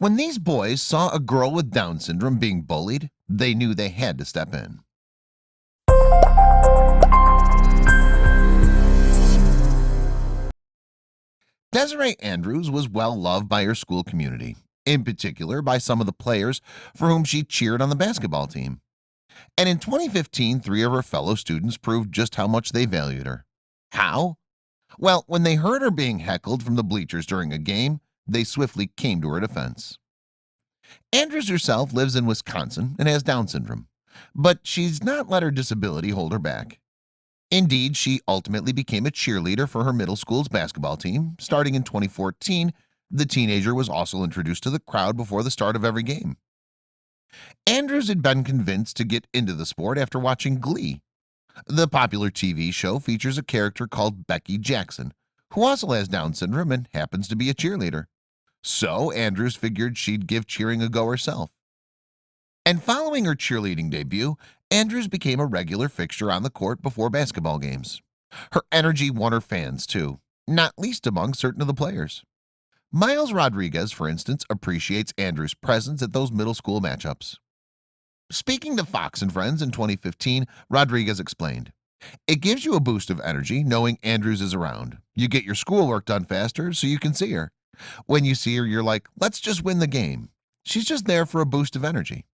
When these boys saw a girl with Down syndrome being bullied, they knew they had to step in. Desiree Andrews was well loved by her school community, in particular by some of the players for whom she cheered on the basketball team. And in 2015, three of her fellow students proved just how much they valued her. How? Well, when they heard her being heckled from the bleachers during a game, they swiftly came to her defense. Andrews herself lives in Wisconsin and has Down syndrome, but she's not let her disability hold her back. Indeed, she ultimately became a cheerleader for her middle school's basketball team. Starting in 2014, the teenager was also introduced to the crowd before the start of every game. Andrews had been convinced to get into the sport after watching Glee. The popular TV show features a character called Becky Jackson, who also has Down syndrome and happens to be a cheerleader. So Andrews figured she'd give cheering a go herself. And following her cheerleading debut, Andrews became a regular fixture on the court before basketball games. Her energy won her fans too, not least among certain of the players. Miles Rodriguez, for instance, appreciates Andrews' presence at those middle school matchups. Speaking to Fox and Friends in 2015, Rodriguez explained, "It gives you a boost of energy knowing Andrews is around. You get your schoolwork done faster so you can see her. When you see her, you're like, let's just win the game. She's just there for a boost of energy."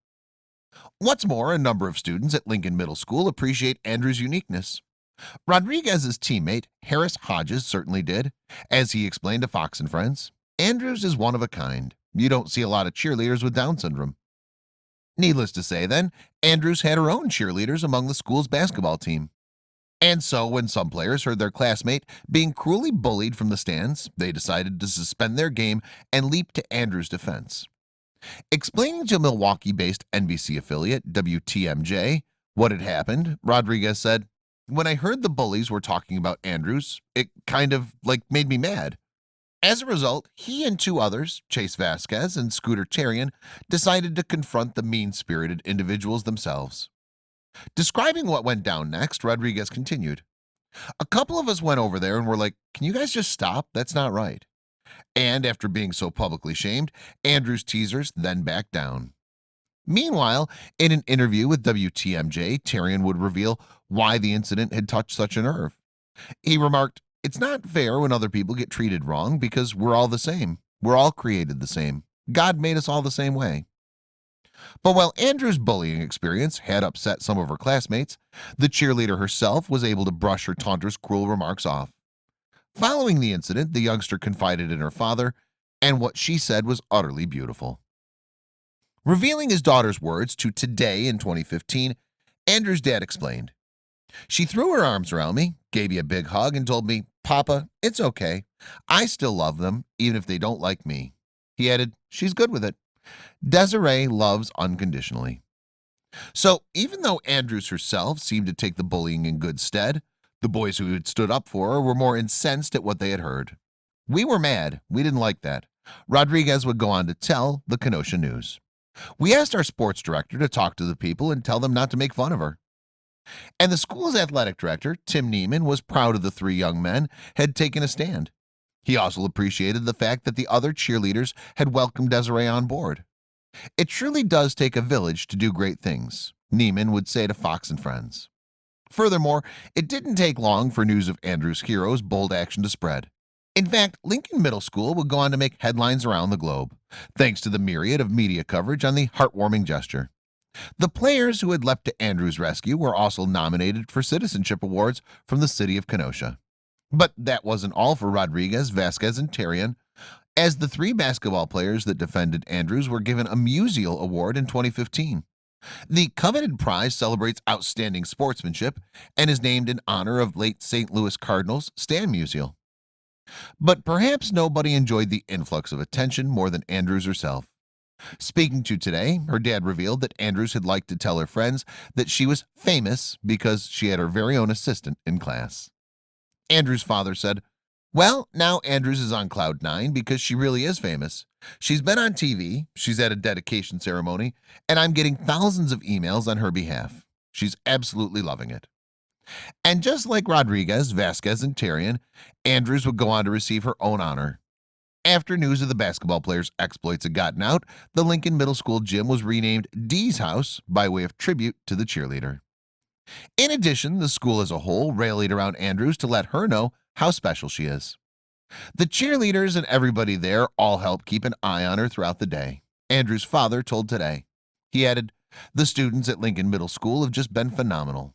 What's more, a number of students at Lincoln Middle School appreciate Andrews' uniqueness. Rodriguez's teammate, Harris Hodges, certainly did. As he explained to Fox and Friends, Andrews is one of a kind. You don't see a lot of cheerleaders with Down syndrome. Needless to say, then, Andrews had her own cheerleaders among the school's basketball team. And so when some players heard their classmate being cruelly bullied from the stands, they decided to suspend their game and leap to Andrews' defense. Explaining to Milwaukee-based NBC affiliate WTMJ what had happened, Rodriguez said, "When I heard the bullies were talking about Andrews, it kind of made me mad. As a result, he and two others, Chase Vasquez and Scooter Terrian, decided to confront the mean-spirited individuals themselves." Describing what went down next, Rodriguez continued, "A couple of us went over there and were like, can you guys just stop? That's not right." And after being so publicly shamed, Andrews' teasers then backed down. Meanwhile, in an interview with WTMJ, Terrian would reveal why the incident had touched such a nerve. He remarked, "It's not fair when other people get treated wrong because we're all the same. We're all created the same. God made us all the same way." But while Andrews' bullying experience had upset some of her classmates, the cheerleader herself was able to brush her taunter's cruel remarks off. Following the incident, the youngster confided in her father, and what she said was utterly beautiful. Revealing his daughter's words to Today in 2015, Andrews' dad explained, "She threw her arms around me, gave me a big hug, and told me, 'Papa, it's okay. I still love them, even if they don't like me.'" He added, "She's good with it." Desiree loves unconditionally. So even though Andrews herself seemed to take the bullying in good stead, the boys who had stood up for her were more incensed at what they had heard. "We were mad. We didn't like that," Rodriguez would go on to tell the Kenosha News. "We asked our sports director to talk to the people and tell them not to make fun of her." And the school's athletic director, Tim Neiman, was proud of the three young men had taken a stand. He also appreciated the fact that the other cheerleaders had welcomed Desiree on board. "It truly does take a village to do great things," Neiman would say to Fox and Friends. Furthermore, it didn't take long for news of Andrews' hero's bold action to spread. In fact, Lincoln Middle School would go on to make headlines around the globe, thanks to the myriad of media coverage on the heartwarming gesture. The players who had leapt to Andrews' rescue were also nominated for citizenship awards from the city of Kenosha. But that wasn't all for Rodriguez, Vasquez, and Terrian, as the three basketball players that defended Andrews were given a Musial Award in 2015. The coveted prize celebrates outstanding sportsmanship and is named in honor of late St. Louis Cardinals Stan Musial. But perhaps nobody enjoyed the influx of attention more than Andrews herself. Speaking to Today, her dad revealed that Andrews had liked to tell her friends that she was famous because she had her very own assistant in class. Andrews' father said, "Well, now Andrews is on cloud nine because she really is famous. She's been on TV, she's at a dedication ceremony, and I'm getting thousands of emails on her behalf. She's absolutely loving it." And just like Rodriguez, Vasquez, and Terrian, Andrews would go on to receive her own honor. After news of the basketball players' exploits had gotten out, the Lincoln Middle School gym was renamed Dee's House by way of tribute to the cheerleader. In addition, the school as a whole rallied around Andrews to let her know how special she is. The cheerleaders and everybody there all helped keep an eye on her throughout the day. Andrews' father told Today. He added, "The students at Lincoln Middle School have just been phenomenal.